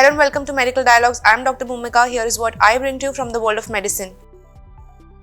Hello and welcome to Medical Dialogues. I am Dr. Bhumika. Here is what I bring to you from the world of medicine.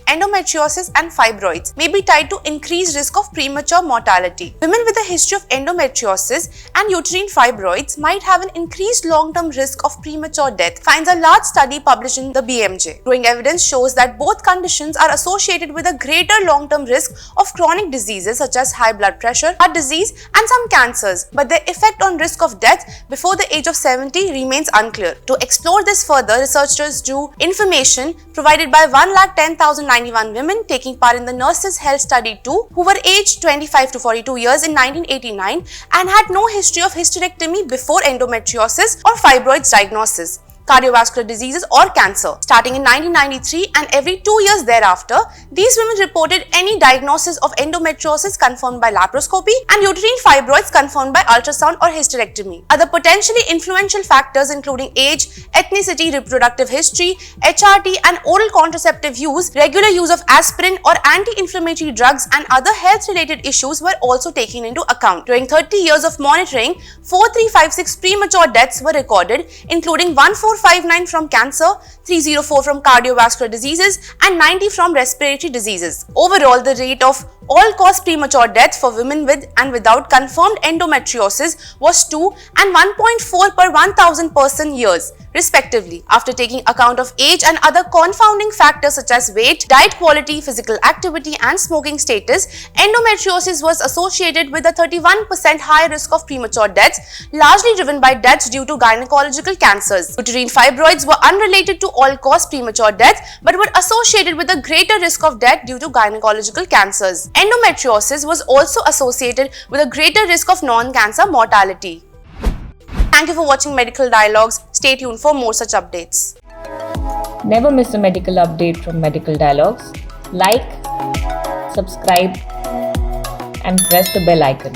Endometriosis and fibroids may be tied to increased risk of premature mortality. Women with a history of endometriosis and uterine fibroids might have an increased long-term risk of premature death, finds a large study published in the BMJ. Growing evidence shows that both conditions are associated with a greater long-term risk of chronic diseases such as high blood pressure, heart disease, and some cancers, but their effect on risk of death before the age of 70 remains unclear. To explore this further, researchers drew information provided by 110,091 women taking part in the Nurses Health Study 2 who were aged 25 to 42 years in 1989 and had no history of hysterectomy before endometriosis or fibroids diagnosis, cardiovascular diseases or cancer. Starting in 1993 and every 2 years thereafter, these women reported any diagnosis of endometriosis confirmed by laparoscopy and uterine fibroids confirmed by ultrasound or hysterectomy. Other potentially influential factors including age, ethnicity, reproductive history, HRT and oral contraceptive use, regular use of aspirin or anti-inflammatory drugs and other health-related issues were also taken into account. During 30 years of monitoring, 4,356 premature deaths were recorded, including 1,459 from cancer, 304 from cardiovascular diseases, and 90 from respiratory diseases. Overall, the rate of all-cause premature death for women with and without confirmed endometriosis was 2 and 1.4 per 1,000 person years, respectively. After taking account of age and other confounding factors such as weight, diet quality, physical activity, and smoking status, endometriosis was associated with a 31% higher risk of premature deaths, largely driven by deaths due to gynecological cancers. Uterine fibroids were unrelated to all-cause premature death but were associated with a greater risk of death due to gynecological cancers. Endometriosis was also associated with a greater risk of non-cancer mortality. Thank you for watching Medical Dialogues. Stay tuned for more such updates. Never miss a medical update from Medical Dialogues. Like, subscribe, and press the bell icon.